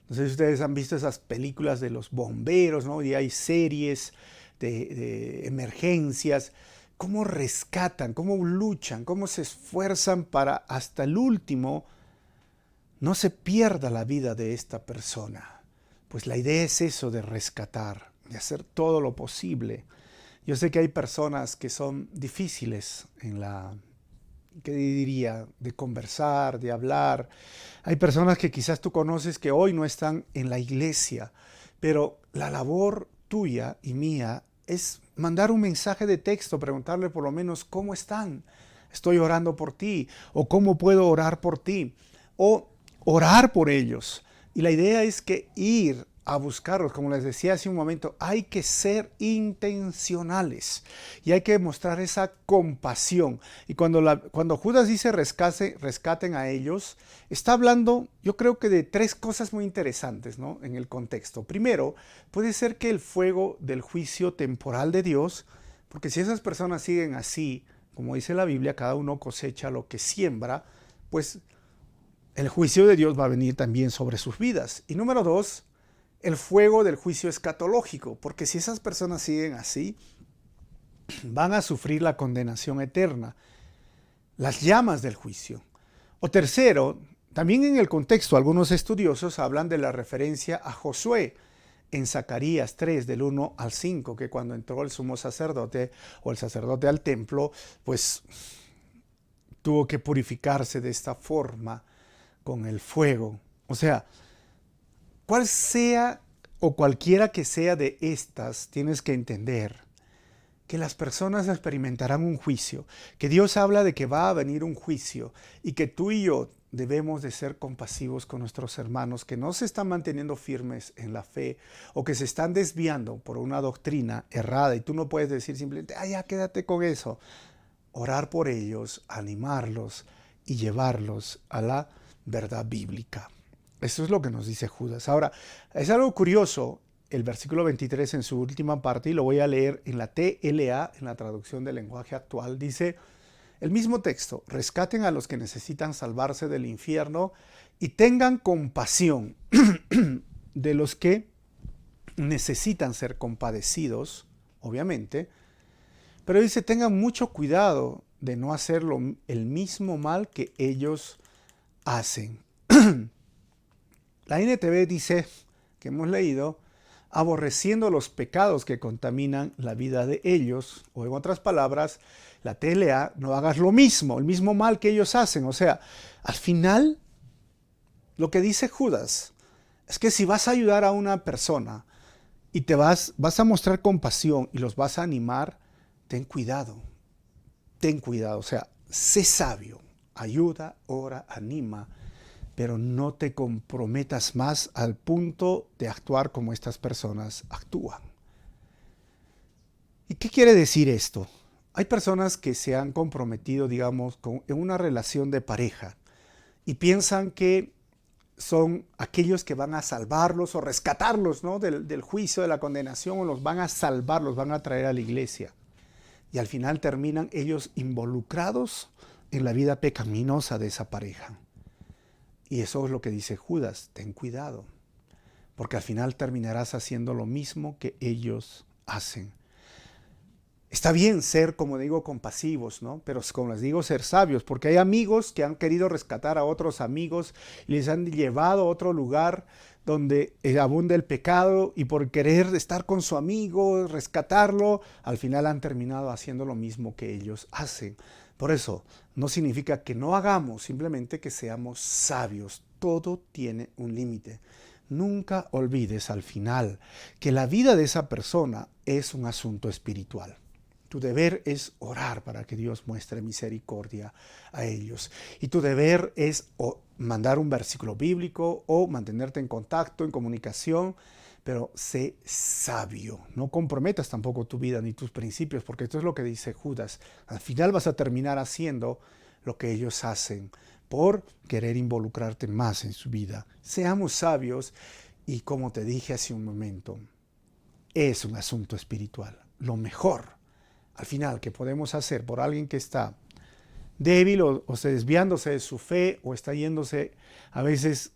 Speaker 1: No sé si ustedes han visto esas películas de los bomberos, ¿no? Y hay series de emergencias, cómo rescatan, cómo luchan, cómo se esfuerzan para hasta el último no se pierda la vida de esta persona. Pues la idea es eso de rescatar, de hacer todo lo posible. Yo sé que hay personas que son difíciles en ¿qué diría? De conversar, de hablar. Hay personas que quizás tú conoces que hoy no están en la iglesia, pero la labor tuya y mía es mandar un mensaje de texto, preguntarle por lo menos cómo están. Estoy orando por ti, o cómo puedo orar por ti, o orar por ellos. Y la idea es que ir a buscarlos, como les decía hace un momento, hay que ser intencionales y hay que mostrar esa compasión. Y cuando Judas dice rescaten a ellos, está hablando, yo creo que de tres cosas muy interesantes, ¿no? En el contexto. Primero, puede ser que el fuego del juicio temporal de Dios, porque si esas personas siguen así, como dice la Biblia, cada uno cosecha lo que siembra, pues el juicio de Dios va a venir también sobre sus vidas. Y número dos, el fuego del juicio escatológico, porque si esas personas siguen así, van a sufrir la condenación eterna, las llamas del juicio. O tercero, también en el contexto, algunos estudiosos hablan de la referencia a Josué en Zacarías 3, del 1 al 5, que cuando entró el sumo sacerdote o el sacerdote al templo, pues tuvo que purificarse de esta forma con el fuego. O sea, cual sea o cualquiera que sea de estas, tienes que entender que las personas experimentarán un juicio, que Dios habla de que va a venir un juicio y que tú y yo debemos de ser compasivos con nuestros hermanos que no se están manteniendo firmes en la fe o que se están desviando por una doctrina errada y tú no puedes decir simplemente, ya quédate con eso. Orar por ellos, animarlos y llevarlos a la verdad bíblica. Eso es lo que nos dice Judas. Ahora, es algo curioso, el versículo 23 en su última parte, y lo voy a leer en la TLA, en la traducción del lenguaje actual, dice el mismo texto, rescaten a los que necesitan salvarse del infierno y tengan compasión de los que necesitan ser compadecidos, obviamente, pero dice, tengan mucho cuidado de no hacer el mismo mal que ellos hacen. La NTV dice, que hemos leído, aborreciendo los pecados que contaminan la vida de ellos, o en otras palabras, la TLA, no hagas lo mismo, el mismo mal que ellos hacen. O sea, al final, lo que dice Judas es que si vas a ayudar a una persona y vas a mostrar compasión y los vas a animar, ten cuidado, o sea, sé sabio, ayuda, ora, anima, pero no te comprometas más al punto de actuar como estas personas actúan. ¿Y qué quiere decir esto? Hay personas que se han comprometido, digamos, en una relación de pareja y piensan que son aquellos que van a salvarlos o rescatarlos, ¿no? del juicio, de la condenación, o los van a salvar, los van a traer a la iglesia. Y al final terminan ellos involucrados en la vida pecaminosa de esa pareja. Y eso es lo que dice Judas, ten cuidado, porque al final terminarás haciendo lo mismo que ellos hacen. Está bien ser, como digo, compasivos, ¿no? Pero como les digo, ser sabios, porque hay amigos que han querido rescatar a otros amigos y les han llevado a otro lugar donde abunda el pecado, y por querer estar con su amigo, rescatarlo, al final han terminado haciendo lo mismo que ellos hacen. Por eso, no significa que no hagamos, simplemente que seamos sabios. Todo tiene un límite. Nunca olvides al final que la vida de esa persona es un asunto espiritual. Tu deber es orar para que Dios muestre misericordia a ellos. Y tu deber es mandar un versículo bíblico o mantenerte en contacto, en comunicación, pero sé sabio. No comprometas tampoco tu vida ni tus principios, porque esto es lo que dice Judas. Al final vas a terminar haciendo lo que ellos hacen por querer involucrarte más en su vida. Seamos sabios y, como te dije hace un momento, es un asunto espiritual. Lo mejor al final que podemos hacer por alguien que está débil o desviándose de su fe, o está yéndose a veces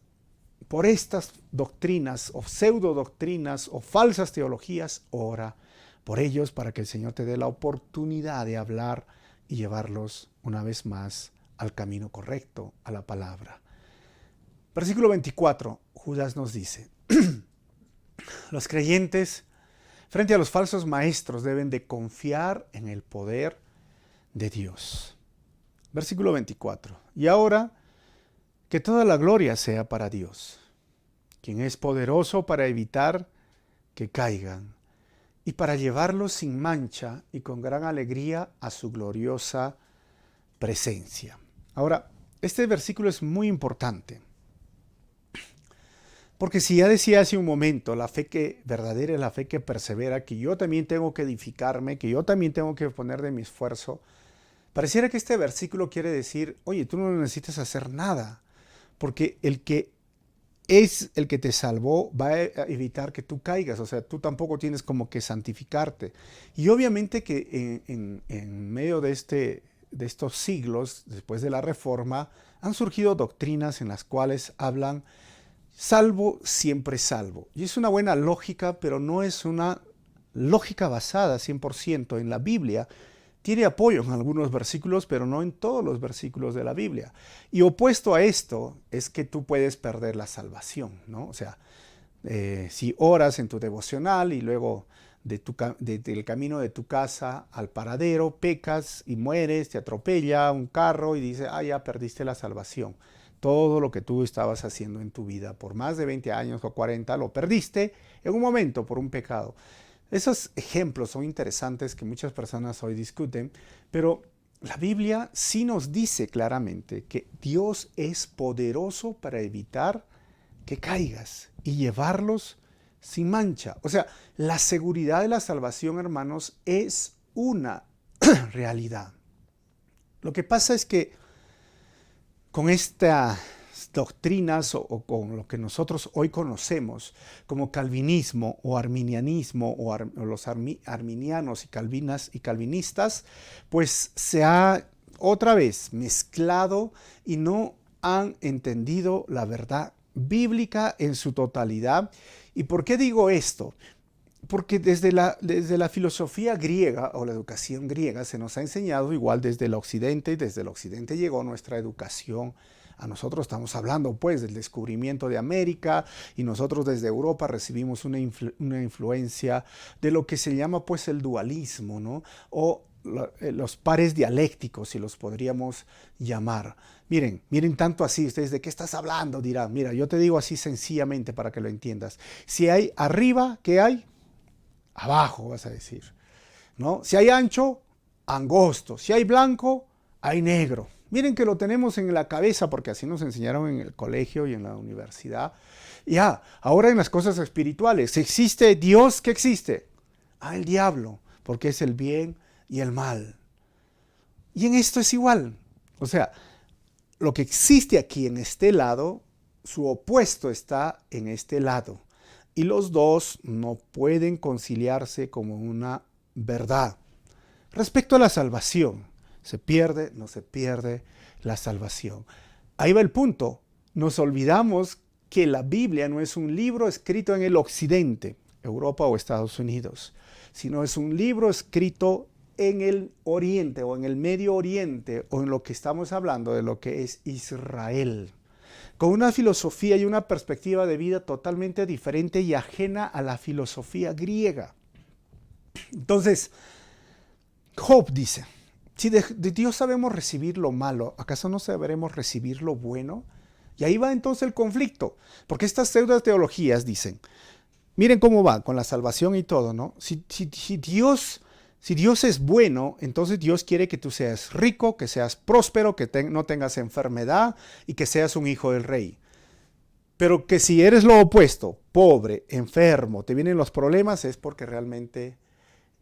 Speaker 1: por estas doctrinas o pseudo doctrinas o falsas teologías, ora por ellos para que el Señor te dé la oportunidad de hablar y llevarlos una vez más al camino correcto, a la palabra. Versículo 24, Judas nos dice, los creyentes frente a los falsos maestros deben de confiar en el poder de Dios. Versículo 24. Y ahora, que toda la gloria sea para Dios, quien es poderoso para evitar que caigan y para llevarlos sin mancha y con gran alegría a su gloriosa presencia. Ahora, este versículo es muy importante. Porque si ya decía hace un momento, la fe que verdadera es la fe que persevera, que yo también tengo que edificarme, que yo también tengo que poner de mi esfuerzo, pareciera que este versículo quiere decir, oye, tú no necesitas hacer nada, porque el que es el que te salvó va a evitar que tú caigas, o sea, tú tampoco tienes como que santificarte. Y obviamente que en medio de estos siglos, después de la Reforma, han surgido doctrinas en las cuales hablan salvo, siempre salvo. Y es una buena lógica, pero no es una lógica basada 100% en la Biblia. Tiene apoyo en algunos versículos, pero no en todos los versículos de la Biblia. Y opuesto a esto es que tú puedes perder la salvación, ¿no? O sea, si oras en tu devocional y luego del camino de tu casa al paradero, pecas y mueres, te atropella un carro y dices, ya perdiste la salvación. Todo lo que tú estabas haciendo en tu vida por más de 20 años o 40 lo perdiste en un momento por un pecado. Esos ejemplos son interesantes que muchas personas hoy discuten, pero la Biblia sí nos dice claramente que Dios es poderoso para evitar que caigas y llevarlos sin mancha. O sea, la seguridad de la salvación, hermanos, es una realidad. Lo que pasa es que con estas doctrinas o con lo que nosotros hoy conocemos como calvinismo o arminianismo o los arminianos y calvinistas, pues se ha otra vez mezclado y no han entendido la verdad bíblica en su totalidad. ¿Y por qué digo esto? Porque desde la filosofía griega o la educación griega se nos ha enseñado igual desde el occidente, y desde el occidente llegó nuestra educación. A nosotros estamos hablando pues del descubrimiento de América, y nosotros desde Europa recibimos una influencia de lo que se llama pues el dualismo, ¿no? O los pares dialécticos, si los podríamos llamar. Miren tanto así, ustedes, ¿de qué estás hablando? Dirán, mira, yo te digo así sencillamente para que lo entiendas. Si hay arriba, ¿qué hay? abajo vas a decir, ¿no? Si hay ancho, angosto. Si hay blanco, hay negro. Miren que lo tenemos en la cabeza porque así nos enseñaron en el colegio y en la universidad. Ya, ahora en las cosas espirituales, ¿existe Dios? ¿Qué existe? El diablo, porque es el bien y el mal. Y en esto es igual. O sea, lo que existe aquí en este lado, su opuesto está en este lado. Y los dos no pueden conciliarse como una verdad. Respecto a la salvación, ¿se pierde? No se pierde la salvación. Ahí va el punto. Nos olvidamos que la Biblia no es un libro escrito en el occidente, Europa o Estados Unidos, sino es un libro escrito en el Oriente o en el Medio Oriente o en lo que estamos hablando de lo que es Israel, con una filosofía y una perspectiva de vida totalmente diferente y ajena a la filosofía griega. Entonces, Job dice, si de Dios sabemos recibir lo malo, ¿acaso no sabremos recibir lo bueno? Y ahí va entonces el conflicto, porque estas pseudo teologías dicen, miren cómo va con la salvación y todo, ¿no? Si Dios es bueno, entonces Dios quiere que tú seas rico, que seas próspero, que no tengas enfermedad y que seas un hijo del rey. Pero que si eres lo opuesto, pobre, enfermo, te vienen los problemas, es porque realmente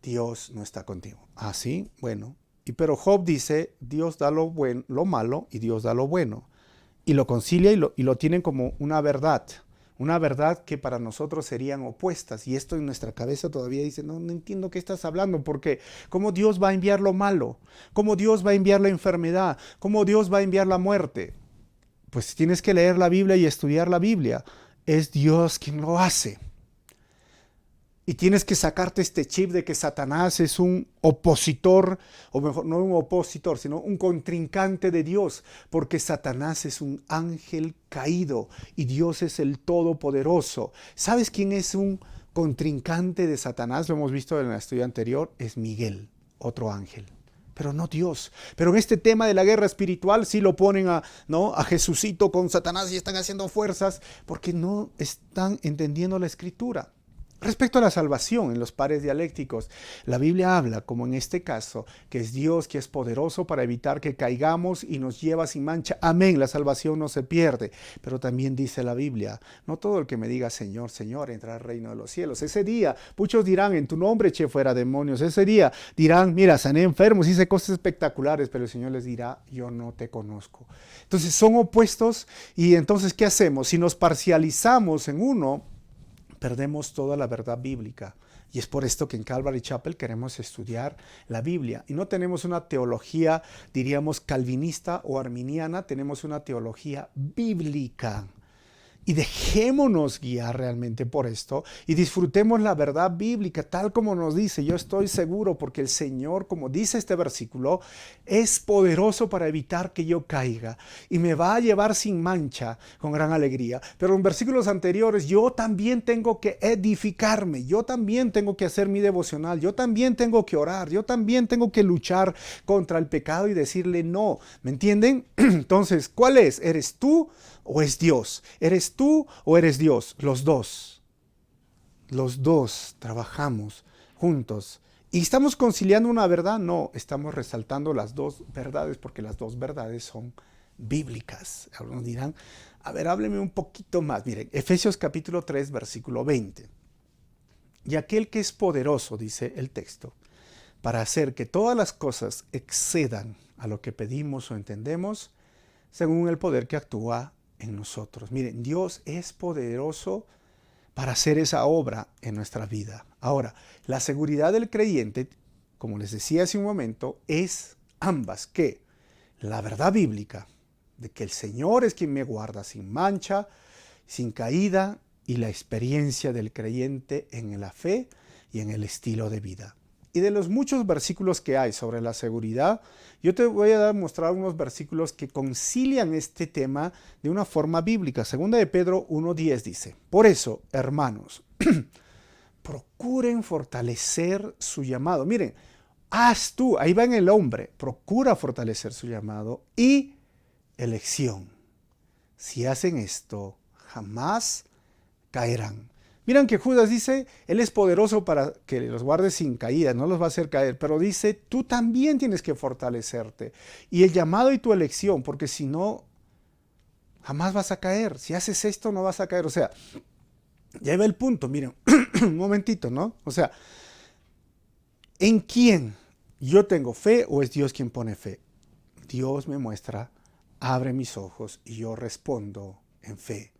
Speaker 1: Dios no está contigo. ¿Sí? Bueno. Pero Job dice, Dios da lo malo y Dios da lo bueno. Y lo concilia y lo tienen como una verdad que para nosotros serían opuestas. Y esto en nuestra cabeza todavía dice, no entiendo qué estás hablando, porque ¿cómo Dios va a enviar lo malo? ¿Cómo Dios va a enviar la enfermedad? ¿Cómo Dios va a enviar la muerte? Pues tienes que leer la Biblia y estudiar la Biblia. Es Dios quien lo hace. Y tienes que sacarte este chip de que Satanás es un opositor, o mejor, no un opositor, sino un contrincante de Dios, porque Satanás es un ángel caído y Dios es el Todopoderoso. ¿Sabes quién es un contrincante de Satanás? Lo hemos visto en el estudio anterior, es Miguel, otro ángel. Pero no Dios. Pero en este tema de la guerra espiritual sí lo ponen a Jesucito con Satanás y están haciendo fuerzas porque no están entendiendo la Escritura. Respecto a la salvación en los pares dialécticos, la Biblia habla, como en este caso, que es Dios que es poderoso para evitar que caigamos y nos lleva sin mancha. Amén, la salvación no se pierde. Pero también dice la Biblia, no todo el que me diga Señor, Señor, entrará al reino de los cielos. Ese día, muchos dirán, en tu nombre eché fuera demonios. Ese día dirán, mira, sané enfermos, hice cosas espectaculares, pero el Señor les dirá, yo no te conozco. Entonces son opuestos y entonces, ¿qué hacemos? Si nos parcializamos en uno, perdemos toda la verdad bíblica. Y es por esto que en Calvary Chapel queremos estudiar la Biblia. Y no tenemos una teología, diríamos, calvinista o arminiana, tenemos una teología bíblica. Y dejémonos guiar realmente por esto y disfrutemos la verdad bíblica tal como nos dice. Yo estoy seguro porque el Señor, como dice este versículo, es poderoso para evitar que yo caiga y me va a llevar sin mancha con gran alegría. Pero en versículos anteriores yo también tengo que edificarme, yo también tengo que hacer mi devocional, yo también tengo que orar, yo también tengo que luchar contra el pecado y decirle no. ¿Me entienden? Entonces, ¿cuál es? ¿Eres tú o es Dios? ¿Eres tú o eres Dios? Los dos. Los dos trabajamos juntos. ¿Y estamos conciliando una verdad? No, estamos resaltando las dos verdades porque las dos verdades son bíblicas. Algunos dirán, a ver, hábleme un poquito más. Miren, Efesios capítulo 3, versículo 20. Y aquel que es poderoso, dice el texto, para hacer que todas las cosas excedan a lo que pedimos o entendemos, según el poder que actúa en nosotros. Miren, Dios es poderoso para hacer esa obra en nuestra vida. Ahora, la seguridad del creyente, como les decía hace un momento, es ambas, que la verdad bíblica, de que el Señor es quien me guarda sin mancha, sin caída, y la experiencia del creyente en la fe y en el estilo de vida. Y de los muchos versículos que hay sobre la seguridad, yo te voy a mostrar unos versículos que concilian este tema de una forma bíblica. Segunda de Pedro 1:10 dice, por eso, hermanos, procuren fortalecer su llamado. Miren, ahí va en el hombre, procura fortalecer su llamado y elección. Si hacen esto, jamás caerán. Miren que Judas dice, Él es poderoso para que los guardes sin caída, no los va a hacer caer, pero dice, tú también tienes que fortalecerte. Y el llamado y tu elección, porque si no, jamás vas a caer. Si haces esto, no vas a caer. O sea, ya va el punto, miren, un momentito, ¿no? O sea, ¿en quién yo tengo fe o es Dios quien pone fe? Dios me muestra, abre mis ojos y yo respondo en fe.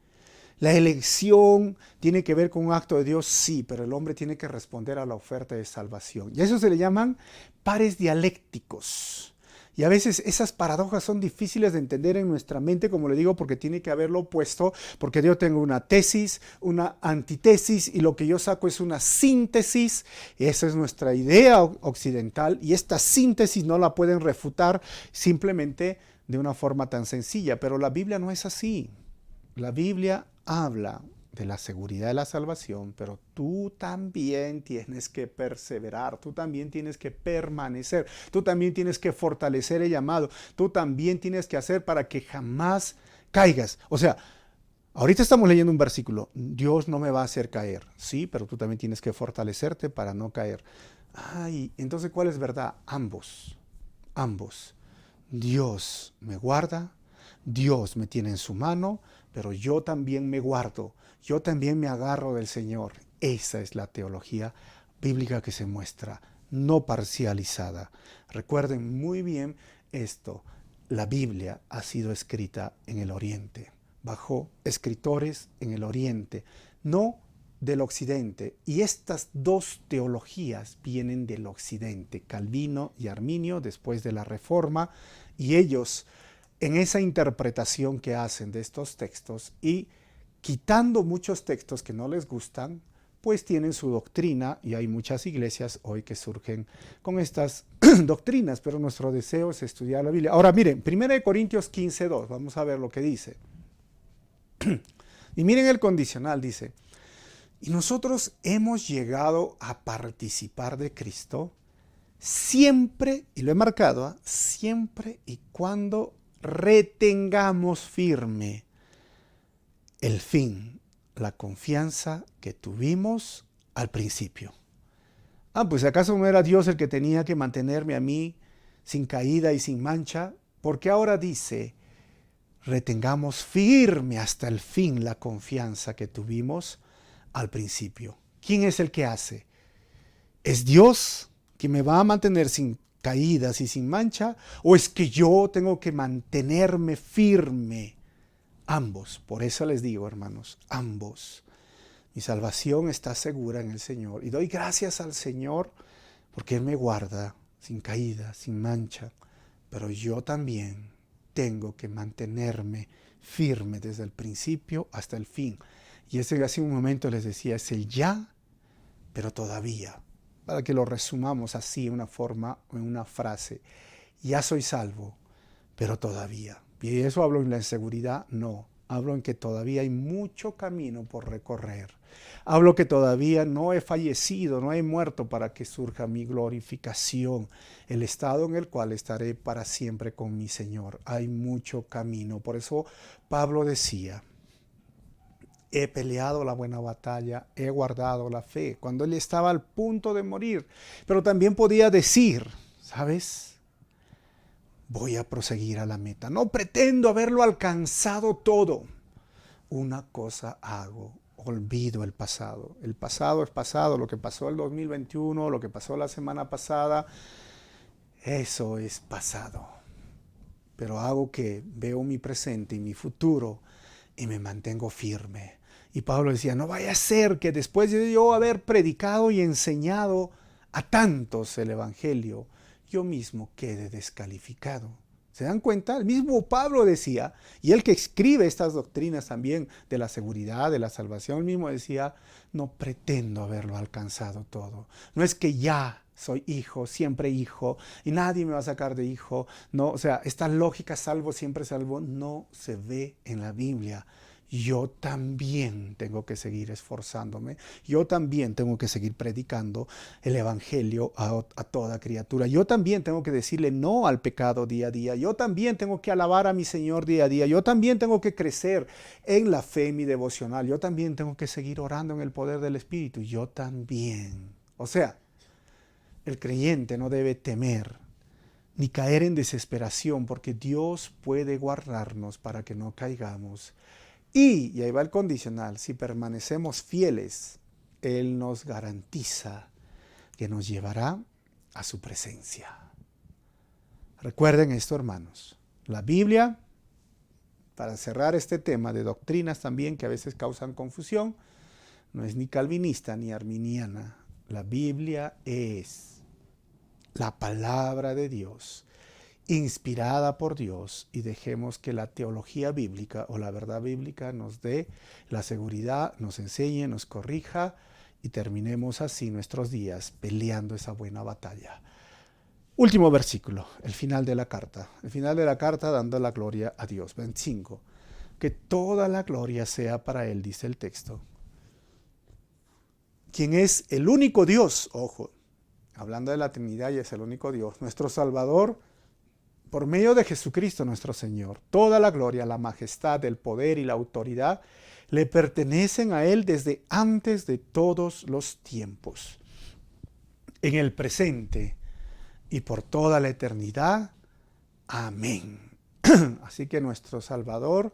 Speaker 1: La elección tiene que ver con un acto de Dios, sí, pero el hombre tiene que responder a la oferta de salvación. Y a eso se le llaman pares dialécticos. Y a veces esas paradojas son difíciles de entender en nuestra mente, como le digo, porque tiene que haberlo opuesto, porque yo tengo una tesis, una antitesis, y lo que yo saco es una síntesis. Esa es nuestra idea occidental, y esta síntesis no la pueden refutar simplemente de una forma tan sencilla. Pero la Biblia no es así. La Biblia habla de la seguridad de la salvación, pero tú también tienes que perseverar, tú también tienes que permanecer, tú también tienes que fortalecer el llamado, tú también tienes que hacer para que jamás caigas. O sea, ahorita estamos leyendo un versículo, Dios no me va a hacer caer, sí, pero tú también tienes que fortalecerte para no caer. Ay, entonces, ¿cuál es verdad? Ambos, ambos. Dios me guarda, Dios me tiene en su mano, pero yo también me guardo, yo también me agarro del Señor. Esa es la teología bíblica que se muestra, no parcializada. Recuerden muy bien esto, la Biblia ha sido escrita en el Oriente, bajo escritores en el Oriente, no del Occidente. Y estas dos teologías vienen del Occidente, Calvino y Arminio, después de la Reforma, y ellos en esa interpretación que hacen de estos textos y quitando muchos textos que no les gustan, pues tienen su doctrina y hay muchas iglesias hoy que surgen con estas doctrinas, pero nuestro deseo es estudiar la Biblia. Ahora miren, 1 Corintios 15:2, vamos a ver lo que dice. Y miren el condicional, dice, y nosotros hemos llegado a participar de Cristo siempre, y lo he marcado, siempre y cuando retengamos firme el fin, la confianza que tuvimos al principio. Pues ¿acaso no era Dios el que tenía que mantenerme a mí sin caída y sin mancha? Porque ahora dice, retengamos firme hasta el fin la confianza que tuvimos al principio. ¿Quién es el que hace? ¿Es Dios que me va a mantener sin caídas y sin mancha? ¿O es que yo tengo que mantenerme firme? Ambos. Por eso les digo, hermanos, ambos. Mi salvación está segura en el Señor. Y doy gracias al Señor porque Él me guarda sin caída, sin mancha. Pero yo también tengo que mantenerme firme desde el principio hasta el fin. Y ese hace un momento les decía, es el ya, pero todavía. Para que lo resumamos así en una forma, en una frase. Ya soy salvo, pero todavía. ¿Y eso hablo en la inseguridad? No. Hablo en que todavía hay mucho camino por recorrer. Hablo que todavía no he fallecido, no he muerto para que surja mi glorificación, el estado en el cual estaré para siempre con mi Señor. Hay mucho camino. Por eso Pablo decía, he peleado la buena batalla, he guardado la fe, cuando él estaba al punto de morir. Pero también podía decir, ¿sabes? Voy a proseguir a la meta. No pretendo haberlo alcanzado todo. Una cosa hago, olvido el pasado. El pasado es pasado, lo que pasó el 2021, lo que pasó la semana pasada, eso es pasado. Pero hago que veo mi presente y mi futuro y me mantengo firme. Y Pablo decía, no vaya a ser que después de yo haber predicado y enseñado a tantos el Evangelio, yo mismo quede descalificado. ¿Se dan cuenta? El mismo Pablo decía, y él que escribe estas doctrinas también de la seguridad, de la salvación, él mismo decía, no pretendo haberlo alcanzado todo. No es que ya soy hijo, siempre hijo, y nadie me va a sacar de hijo. No, o sea, esta lógica salvo, siempre salvo, no se ve en la Biblia. yo también tengo que seguir esforzándome, yo también tengo que seguir predicando el Evangelio a toda criatura, yo también tengo que decirle no al pecado día a día, yo también tengo que alabar a mi Señor día a día, yo también tengo que crecer en la fe, en mi devocional, yo también tengo que seguir orando en el poder del Espíritu, yo también. O sea, el creyente no debe temer ni caer en desesperación, porque Dios puede guardarnos para que no caigamos. Y ahí va el condicional, si permanecemos fieles, Él nos garantiza que nos llevará a su presencia. Recuerden esto, hermanos. La Biblia, para cerrar este tema de doctrinas también que a veces causan confusión, no es ni calvinista ni arminiana. La Biblia es la palabra de Dios, inspirada por Dios, y dejemos que la teología bíblica o la verdad bíblica nos dé la seguridad, nos enseñe, nos corrija y terminemos así nuestros días peleando esa buena batalla. Último versículo, el final de la carta. El final de la carta dando la gloria a Dios. 25. Que toda la gloria sea para Él, dice el texto. Quien es el único Dios, ojo, hablando de la Trinidad, y es el único Dios, nuestro Salvador, por medio de Jesucristo nuestro Señor. Toda la gloria, la majestad, el poder y la autoridad le pertenecen a Él desde antes de todos los tiempos, en el presente y por toda la eternidad. Amén. Así que nuestro Salvador,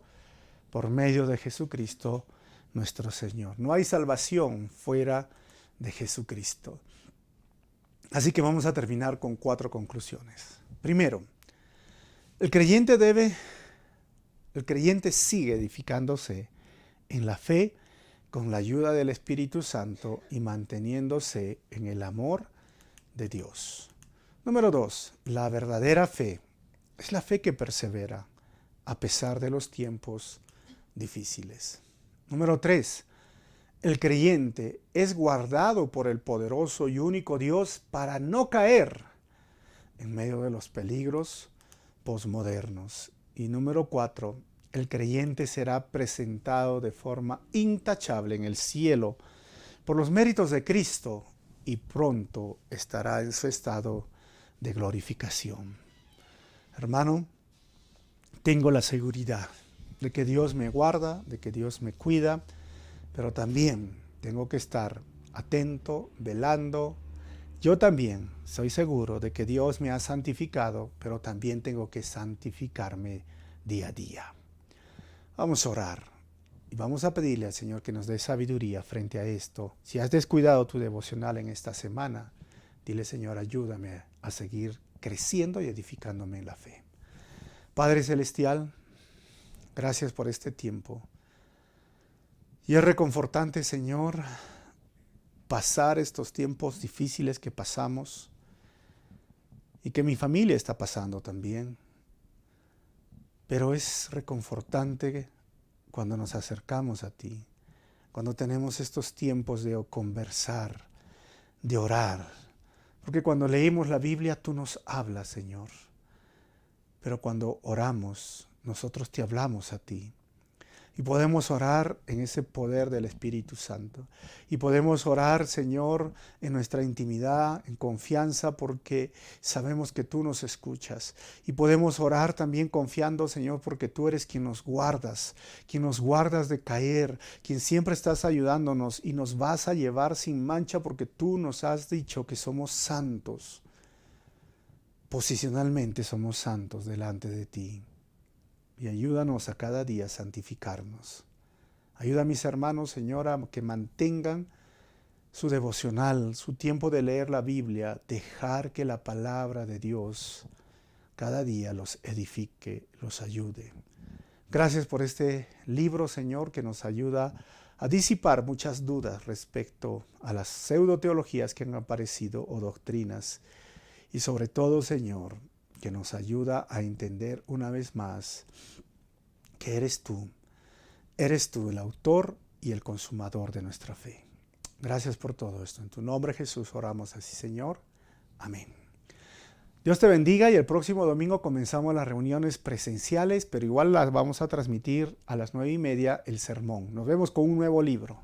Speaker 1: por medio de Jesucristo nuestro Señor. No hay salvación fuera de Jesucristo. Así que vamos a terminar con 4 conclusiones. Primero, el creyente sigue edificándose en la fe con la ayuda del Espíritu Santo y manteniéndose en el amor de Dios. Número 2, la verdadera fe es la fe que persevera a pesar de los tiempos difíciles. Número 3, el creyente es guardado por el poderoso y único Dios para no caer en medio de los peligros posmodernos. Y número 4, el creyente será presentado de forma intachable en el cielo por los méritos de Cristo y pronto estará en su estado de glorificación. Hermano, tengo la seguridad de que Dios me guarda, de que Dios me cuida, pero también tengo que estar atento, velando. Yo también soy seguro de que Dios me ha santificado, pero también tengo que santificarme día a día. Vamos a orar y vamos a pedirle al Señor que nos dé sabiduría frente a esto. Si has descuidado tu devocional en esta semana, dile: Señor, ayúdame a seguir creciendo y edificándome en la fe. Padre Celestial, gracias por este tiempo. Y es reconfortante, Señor, pasar estos tiempos difíciles que pasamos y que mi familia está pasando también. Pero es reconfortante cuando nos acercamos a ti, cuando tenemos estos tiempos de conversar, de orar. Porque cuando leímos la Biblia tú nos hablas, Señor. Pero cuando oramos, nosotros te hablamos a ti. Y podemos orar en ese poder del Espíritu Santo. Y podemos orar, Señor, en nuestra intimidad, en confianza, porque sabemos que tú nos escuchas. Y podemos orar también confiando, Señor, porque tú eres quien nos guardas de caer, quien siempre estás ayudándonos y nos vas a llevar sin mancha, porque tú nos has dicho que somos santos. Posicionalmente somos santos delante de ti. Y ayúdanos a cada día a santificarnos. Ayuda a mis hermanos, Señora, que mantengan su devocional, su tiempo de leer la Biblia, dejar que la palabra de Dios cada día los edifique, los ayude. Gracias por este libro, Señor, que nos ayuda a disipar muchas dudas respecto a las pseudoteologías que han aparecido o doctrinas. Y sobre todo, Señor, que nos ayuda a entender una vez más que eres tú el autor y el consumador de nuestra fe. Gracias por todo esto. En tu nombre, Jesús, oramos así, Señor. Amén. Dios te bendiga y el próximo domingo comenzamos las reuniones presenciales, pero igual las vamos a transmitir a las 9:30 el sermón. Nos vemos con un nuevo libro.